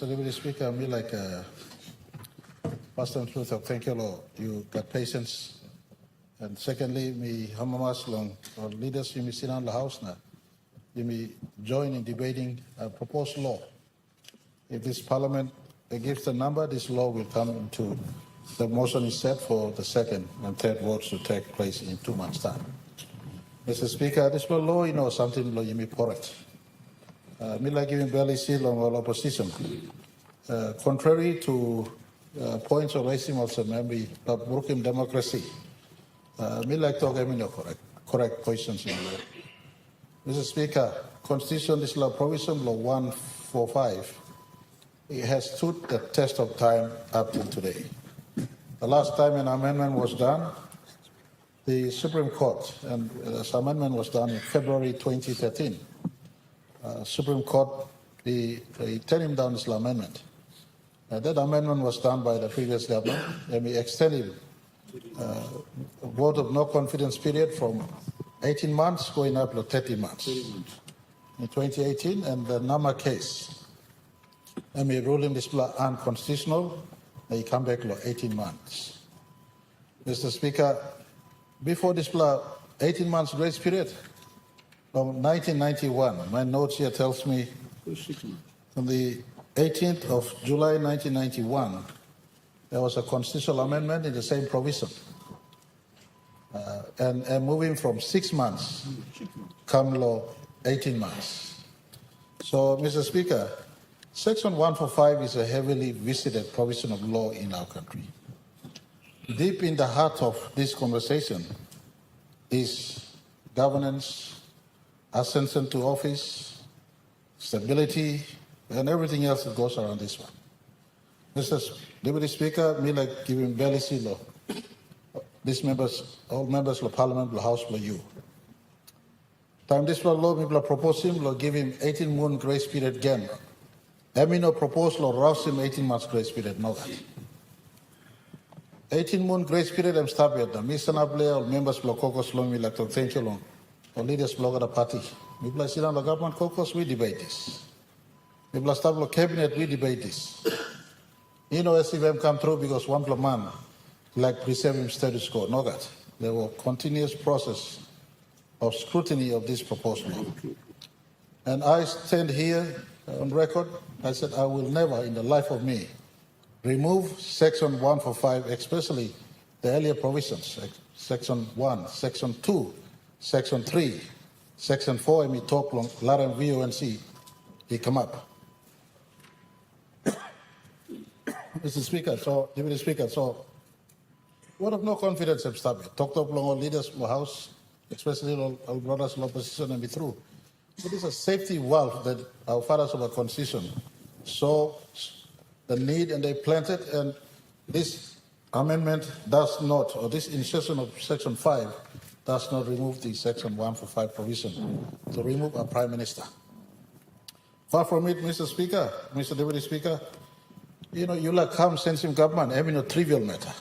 So, Deputy Speaker, me like first and truth, thank you, Lord. You got patience. And secondly, me hamamas long or leaders you may sit on the house now. You may join in debating a proposed law. If this parliament gives the number, this law will come into the motion is set for the second and third votes to take place in 2 months' time. Mr. Speaker, this law, you know, something law you may correct. Me like giving barely seal on all opposition. Contrary to points of racism also, maybe broken democracy. Me like talk, I mean, correct questions in there. Mr. Speaker, Constitution, this law, provision law 145, it has stood the test of time up till today. The last time an amendment was done, the Supreme Court, and this amendment was done in February 2013. Supreme Court, they turned him down this amendment. That amendment was done by the previous government, and we extended a vote of no confidence period from 18 months going up to 30 months. In 2018, and the Nama case, and we ruled him this law unconstitutional, they come back to 18 months. Mr. Speaker, before this law, 18 months grace period, from 1991, my notes here tells me on the 18th of July 1991, there was a constitutional amendment in the same provision. And moving from 6 months, come law 18 months. So, Mr. Speaker, Section 145 is a heavily visited provision of law in our country. Deep in the heart of this conversation is governance, ascension to office, stability, and everything else that goes around this one. Mr. Deputy Speaker, me like giving barely see law. These members, all members of Parliament, the House, you. Time this law, me propose him, give him 18-month grace period again. I mean, no proposal or rouse him 18 months grace period, no that. 18-month grace period, I'm stopping at them. Mr. Nable, or members of the caucus, long, me like to thank you long. Or leaders blog of the party. We bless it on the government caucus, we debate this. We bless the cabinet, we debate this. You know, SCVM come through because one man like preserving status quo, no that. There was continuous process of scrutiny of this proposal. And I stand here on record, I said I will never in the life of me remove Section 145, especially the earlier provisions, Section 1, Section 2, Section 3, Section 4, and we talk long, Laram VONC, he come up. Mr. Speaker, Deputy Speaker, so what of no confidence have started? Talked up long all leaders of the House, especially all brothers of opposition and be through. It is a safety valve that our fathers of our Constitution saw the need and they planted, and this amendment does not, or this insertion of Section 5 does not remove the Section 145 provision to remove a Prime Minister. Far from it, Mr. Speaker, Mr. Deputy Speaker, you know, you like come sensitive government, I mean no trivial matter.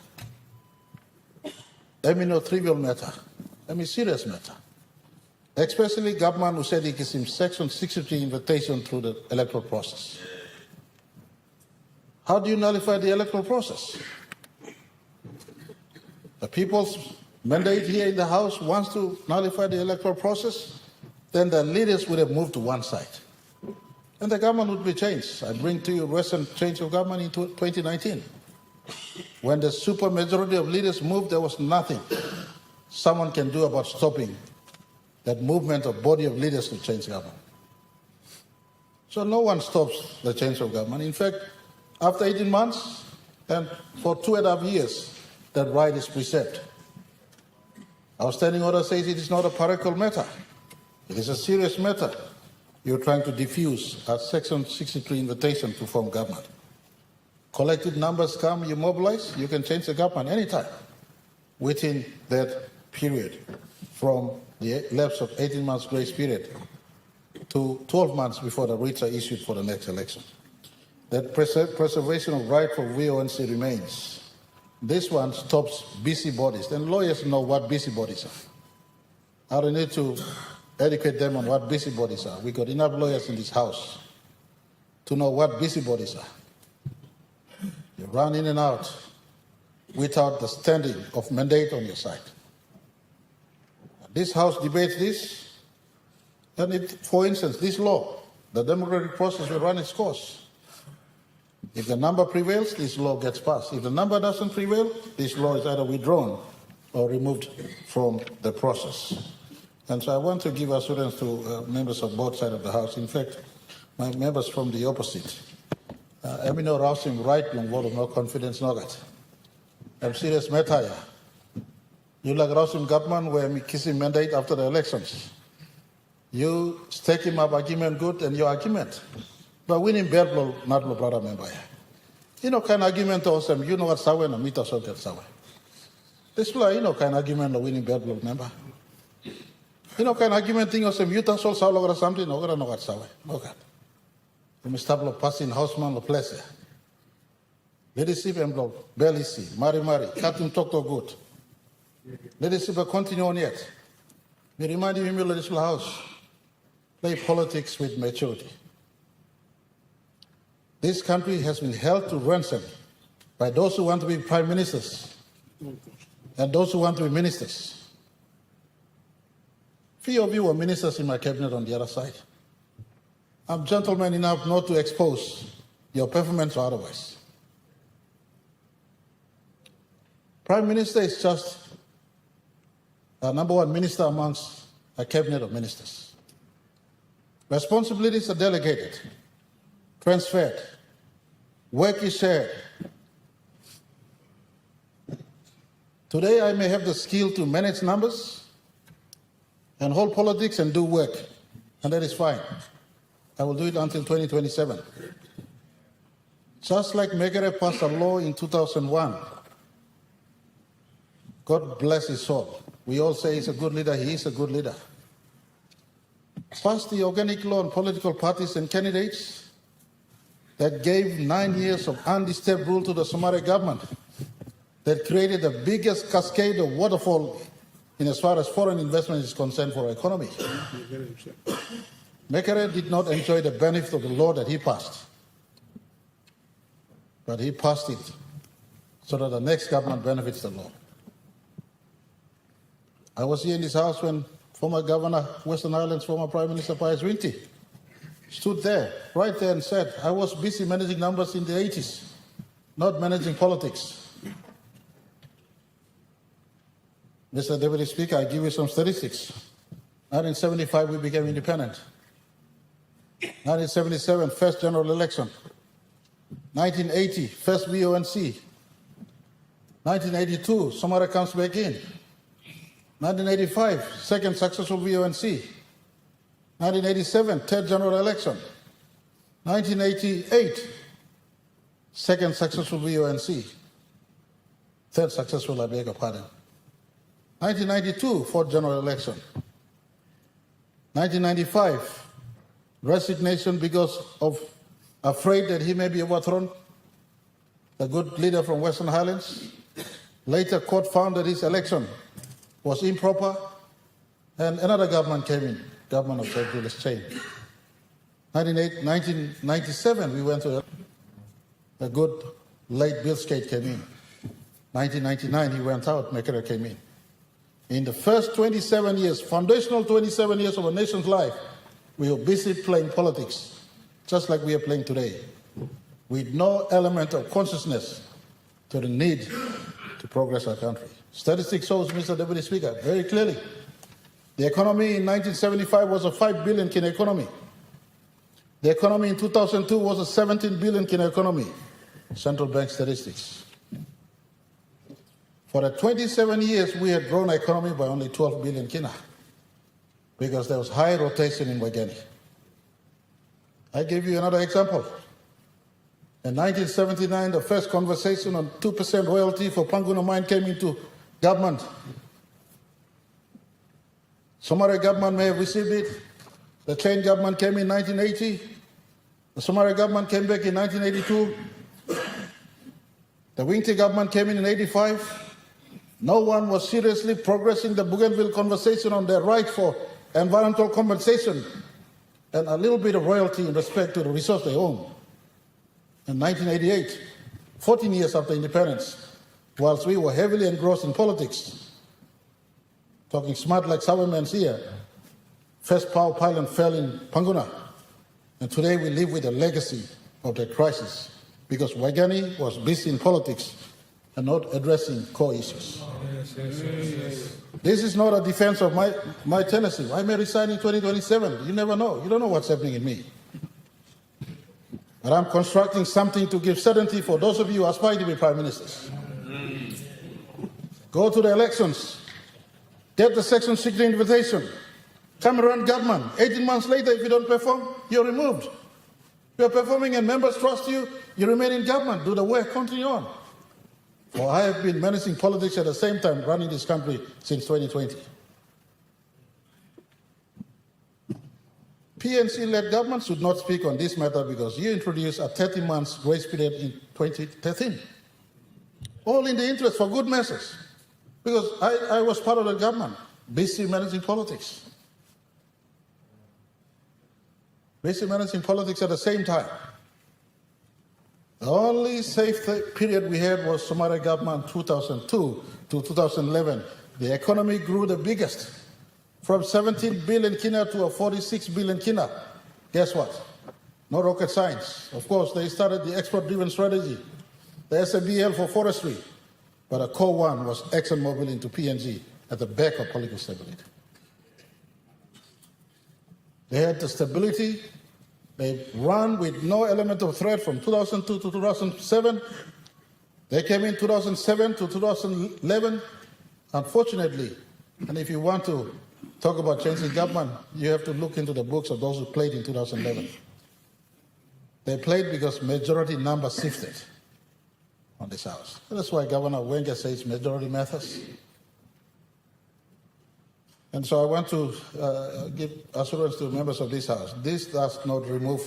I mean no trivial matter. I mean serious matter. Especially government who said it gives him Section 63 invitation through the electoral process. How do you nullify the electoral process? The people's mandate here in the House wants to nullify the electoral process, then the leaders would have moved to one side. And the government would be changed. I bring to you recent change of government in 2019. When the supermajority of leaders moved, there was nothing someone can do about stopping that movement of body of leaders to change government. So no one stops the change of government. In fact, after 18 months and for 2.5 years, that right is preserved. Our standing order says it is not a parochial matter. It is a serious matter. You're trying to diffuse a Section 63 invitation to form government. Collective numbers come, you mobilize, you can change the government anytime within that period from the lapse of 18 months grace period to 12 months before the writs are issued for the next election. That preservation of right for VONC remains. This one stops busybodies, and lawyers know what busybodies are. I don't need to educate them on what busybodies are. We got enough lawyers in this House to know what busybodies are. You run in and out without the standing of mandate on your side. This House debates this, and for instance, this law, the democratic process will run its course. If the number prevails, this law gets passed. If the number doesn't prevail, this law is either withdrawn or removed from the process. And so I want to give assurance to members of both sides of the House. In fact, my members from the opposite. Amino Rausim right long vote of no confidence nogat. I'm serious matter. You like Rausim government where me kissing mandate after the elections. You stake him up argument good and your argument. But winning bad not lo brother member. You know kind of argument awesome. You know what sawe and meet us get sawe. This fly, you know kind of argument of winning bad member. You know kind of argument thing awesome. You tasol saw or something or no what sawe. Okay. You must have passing houseman lo place. Leadership and blow barely see. Mari, cut him talk to good. Leadership continue on yet. Me remind you of this house. Play politics with maturity. This country has been held to ransom by those who want to be prime ministers and those who want to be ministers. Few of you were ministers in my cabinet on the other side. I'm gentleman enough not to expose your performance or otherwise. Prime Minister is just the number one minister amongst a cabinet of ministers. Responsibilities are delegated, transferred, work is shared. Today I may have the skill to manage numbers and hold politics and do work, and that is fine. I will do it until 2027. Just like Marape passed a law in 2001, God bless his soul. We all say he's a good leader, he is a good leader. Passed the organic law on political parties and candidates that gave 9 years of undisturbed rule to the Somali government, that created the biggest cascade of waterfall in as far as foreign investment is concerned for our economy. Marape did not enjoy the benefit of the law that he passed, but he passed it so that the next government benefits the law. I was here in this house when former Governor of Western Highlands, former Prime Minister Pius Winti, stood there, right there and said, I was busy managing numbers in the 80s, not managing politics. Mr. Deputy Speaker, I give you some statistics. 1975, we became independent. 1977, first general election. 1980, first VONC. 1982, Somali comes back in. 1985, second successful VONC. 1987, third general election. 1988, second successful VONC. Third successful, I beg your pardon. 1992, fourth general election. 1995, resignation because of afraid that he may be overthrown. The good leader from Western Highlands. Later, court found that his election was improper, and another government came in, government of Sir Julius Chain. 1997, we went to a good late Bill Skate came in. 1999, he went out, Marape came in. In the first 27 years, foundational 27 years of a nation's life, we were busy playing politics, just like we are playing today, with no element of consciousness to the need to progress our country. Statistics shows, Mr. Deputy Speaker, very clearly, the economy in 1975 was a 5 billion kina economy. The economy in 2002 was a 17 billion kina economy. Central Bank statistics. For the 27 years, we had grown our economy by only 12 billion kina because there was high rotation in Wageni. I give you another example. In 1979, the first conversation on 2% royalty for Panguna mine came into government. Somali government may have received it. The Chain government came in 1980. The Somali government came back in 1982. The Winti government came in 85. No one was seriously progressing the Bougainville conversation on their right for environmental compensation and a little bit of royalty in respect to the resource they own. in 1988, 14 years after independence, whilst we were heavily engrossed in politics, talking smart like Sowermans here, first power pylon fell in Panguna, and today we live with the legacy of that crisis because Waigani was busy in politics and not addressing core issues. This is not a defense of my tendency. I may resign in 2027. You never know. You don't know what's happening in me. But I'm constructing something to give certainty for those of you who aspire to be prime ministers. Go to the elections. Get the Section 16 invitation. Come run government. 18 months later, if you don't perform, you're removed. You're performing and members trust you, you remain in government. Do the work, continue on. For I have been managing politics at the same time running this country since 2020. PNC-led government should not speak on this matter because you introduced a 30 months grace period in 2013. All in the interest for good measures. Because I was part of the government, busy managing politics. Busy managing politics at the same time. The only safe period we had was Somare government 2002 to 2011. The economy grew the biggest, from 17 billion kina to a 46 billion kina. Guess what? No rocket science. Of course, they started the export-driven strategy, the SMBL for forestry, but a core one was ExxonMobil into PNG at the back of political stability. They had the stability. They ran with no element of threat from 2002 to 2007. They came in 2007 to 2011. Unfortunately, and if you want to talk about changing government, you have to look into the books of those who played in 2011. They played because majority number shifted on this house. That's why Governor Wenger says majority matters. And so I want to give assurance to members of this House. This does not remove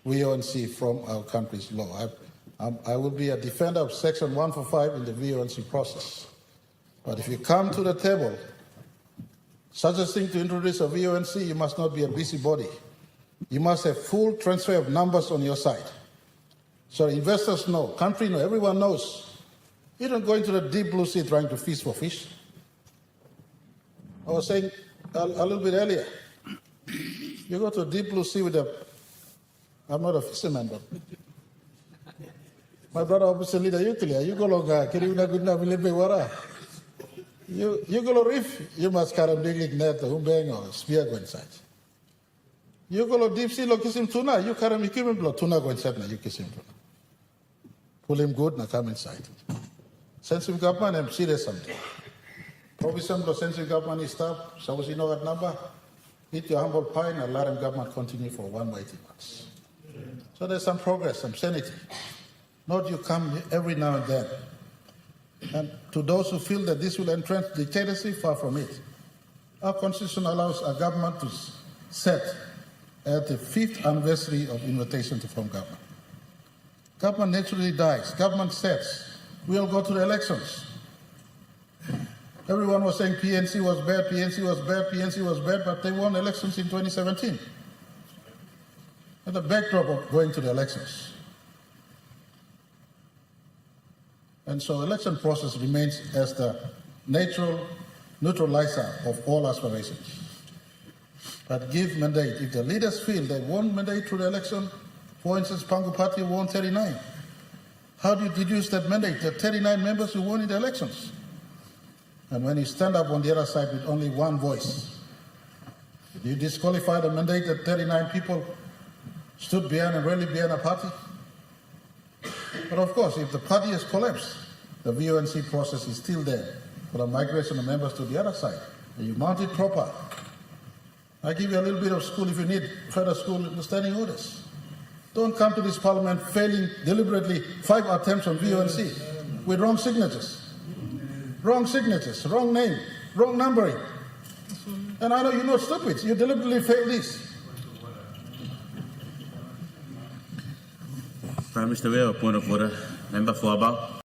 VONC from our country's law. I will be a defender of Section 145 in the VONC process. But if you come to the table suggesting to introduce a VONC, you must not be a busybody. You must have full transfer of numbers on your side. So investors know, country know, everyone knows. You don't go into the deep blue sea trying to fish for fish. I was saying a little bit earlier, you go to a deep blue sea with I'm not a fisherman, but my brother obviously leader Euclid, you go along, you go to reef, you must carry a big net, humbang or spear go inside. You go to deep sea, look kiss him tuna, you carry him equipment, blow tuna go inside, you kiss him tuna. Pull him good, now come inside. Sense him government and serious something. Provision of sensitive government is staff, so you know that number, eat your humble pie and let them government continue for 1 or 18 months. So there's some progress, some sanity. Not you come every now and then. And to those who feel that this will entrench dictatorship, far from it. Our constitution allows a government to set at the 5th anniversary of invitation to form government. Government naturally dies, government sets. We'll go to the elections. Everyone was saying PNC was bad, PNC was bad, PNC was bad, but they won elections in 2017. At the backdrop of going to the elections. And so election process remains as the natural neutralizer of all aspirations. But give mandate. If the leaders feel they won mandate through the election, for instance, Pangu Party won 39. How do you deduce that mandate? The 39 members who won in the elections. And when you stand up on the other side with only one voice, do you disqualify the mandate that 39 people stood behind and rallied behind a party? But of course, if the party has collapsed, the VONC process is still there for the migration of members to the other side. And you mount it proper. I give you a little bit of school if you need further school in the standing orders. Don't come to this parliament failing deliberately 5 attempts on VONC with wrong signatures. Wrong signatures, wrong name, wrong numbering. And I know you're not stupid. You deliberately failed this. Prime Minister, we have a point of order. Member for about.